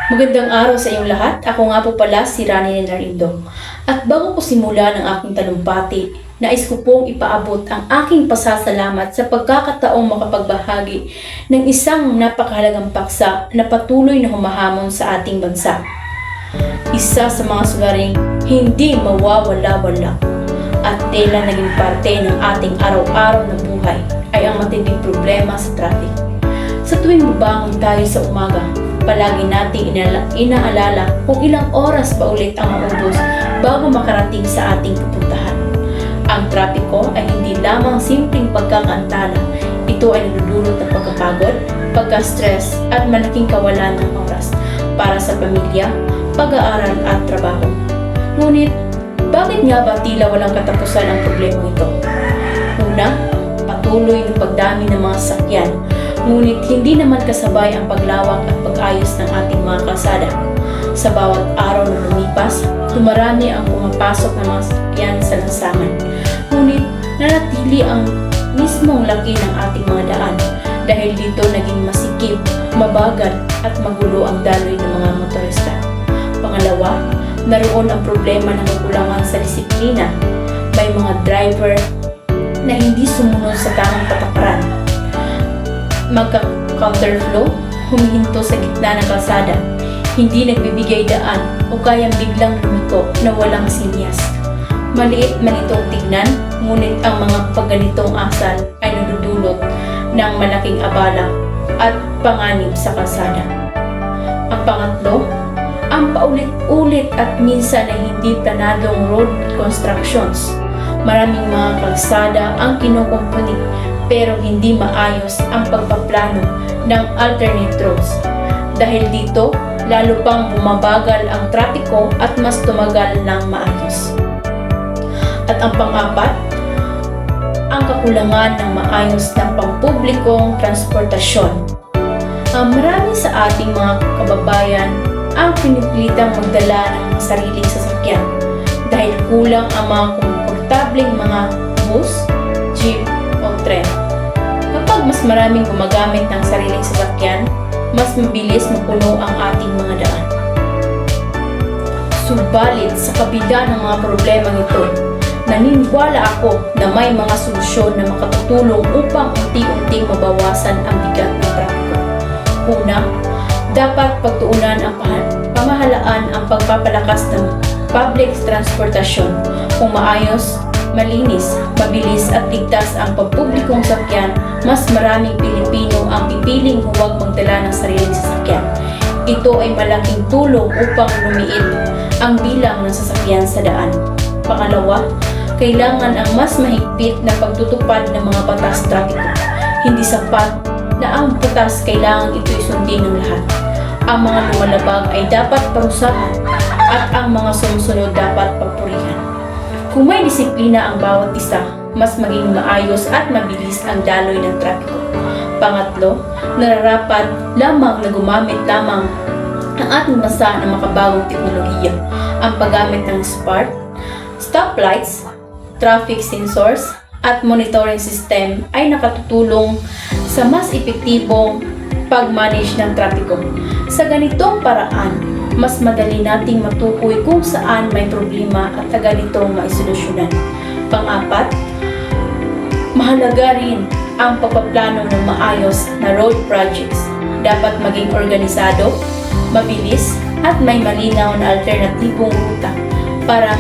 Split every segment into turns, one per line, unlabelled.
Magandang araw sa inyong lahat. Ako nga po pala si Rani Nenarindo. At bago ko simulan ang aking talumpati, nais ko pong ipaabot ang aking pasasalamat sa pagkakataong makapagbahagi ng isang napakahalagang paksa na patuloy na humahamon sa ating bansa. Isa sa mga sugaring hindi mawawala-wala at tela naging parte ng ating araw-araw na buhay ay ang matinding problema sa traffic. Sa tuwing bubangon tayo sa umaga, palagi nating inaalala kung ilang oras pa ulit ang maubos bago makarating sa ating pupuntahan. Ang trapiko ay hindi lamang simpleng pagkakaantala. Ito ay nagdudulot ng pagkapagod, pagka-stress at malaking kawalan ng oras para sa pamilya, pag-aaral at trabaho. Ngunit, bakit nga ba tila walang katapusan ang problema ito? Una, patuloy ng pagdami ng mga sasakyan. Ngunit hindi naman kasabay ang paglawak at pag-ayos ng ating mga kalsada. Sa bawat araw na lumipas, dumarami ang pumapasok ng mga sasakyan sa lansangan. Ngunit nanatili ang mismong laki ng ating mga daan dahil dito naging masikip, mabagal at magulo ang daloy ng mga motorista. Pangalawa, naroon ang problema ng kakulangan sa disiplina. May mga driver na hindi sumunod sa tamang patakaran, magka-counterflow, humihinto sa gitna ng kalsada, hindi nagbibigay daan o kayang biglang lumiko na walang sinyas. Maliit man itong tignan, ngunit ang mga pagganitong asal ay nagdudulot ng malaking abala at panganib sa kalsada. Ang pangatlo, ang paulit-ulit at minsan ay hindi planadong road constructions. Maraming mga kalsada ang kinukumpuni pero hindi maayos ang pagpaplano ng alternate roads. Dahil dito, lalo pang bumabagal ang trapiko at mas tumagal ng maayos. At ang pang-apat, ang kakulangan ng maayos ng pampublikong transportasyon. Marami sa ating mga kababayan ang pinipilitang magdala ng sariling sasakyan dahil kulang ang mga komportableng mga bus, jeep o tren. Kapag mas maraming gumagamit ng sariling sasakyan, mas mabilis mapuno ang ating mga daan. Subalit sa kabila ng mga problemang ito, naniniwala ako na may mga solusyon na makatutulong upang unti-unting mabawasan ang bigat ng trapiko. Una, dapat pagtuunan ang pamahalaan ang pagpapalakas ng public transportasyon. Kung maayos, malinis, mabilis at ligtas ang pampublikong sasakyan, mas maraming Pilipino ang pipiling huwag magdala ng sariling sasakyan. Ito ay malaking tulong upang lumiit ang bilang ng sasakyan sa daan. Pangalawa, kailangan ang mas mahigpit na pagtutupad ng mga batas trapiko. Hindi sapat na ang batas, kailangan ito'y sundin ng lahat. Ang mga lumalabag ay dapat parusahan at ang mga sumusunod dapat papurihan. Kung may disiplina ang bawat isa, mas maging maayos at mabilis ang daloy ng trapiko. Pangatlo, nararapat lamang na gumamit lamang ang ating bansa ng makabagong teknolohiya. Ang paggamit ng stoplights, traffic sensors, at monitoring system ay nakatutulong sa mas epektibong pag-manage ng trapiko. Sa ganitong paraan, mas madali nating matukoy kung saan may problema at agad itong maisolusyonan. Pang-apat, mahalaga rin ang pagpaplano ng maayos na road projects. Dapat maging organisado, mabilis, at may malinaw na alternatibong ruta para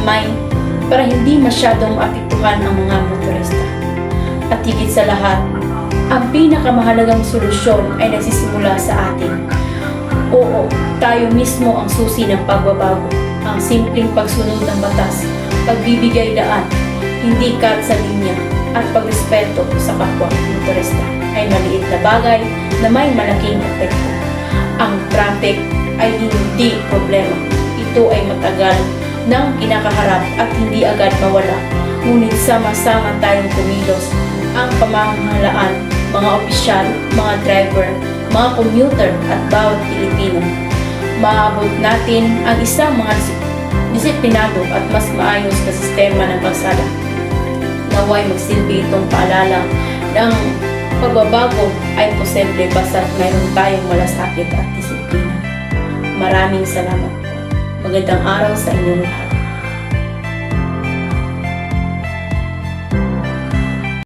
hindi masyadong maapektuhan ang mga motorista. At higit sa lahat, ang pinakamahalagang solusyon ay nagsisimula sa atin. Oo, tayo mismo ang susi ng pagbabago. Ang simpleng pagsunod ng batas, pagbibigay daan, hindi cut sa linya, at pagrespeto sa kapwa motorista ay maliit na bagay na may malaking epekto. Ang traffic ay hindi problema. Ito ay matagal nang kinakaharap at hindi agad mawala. Ngunit sama-sama tayong kumilos, ang pamamahalaan, mga opisyal, mga driver, mga commuter at bawat Pilipino. Maabot natin ang isang mga disiplinado at mas maayos na sistema ng kalsada. Naway magsilbi itong paalala ng pagbabago ay posible basta't mayroon tayong malasakit at disiplina. Maraming salamat po. Magandang araw sa inyong lahat.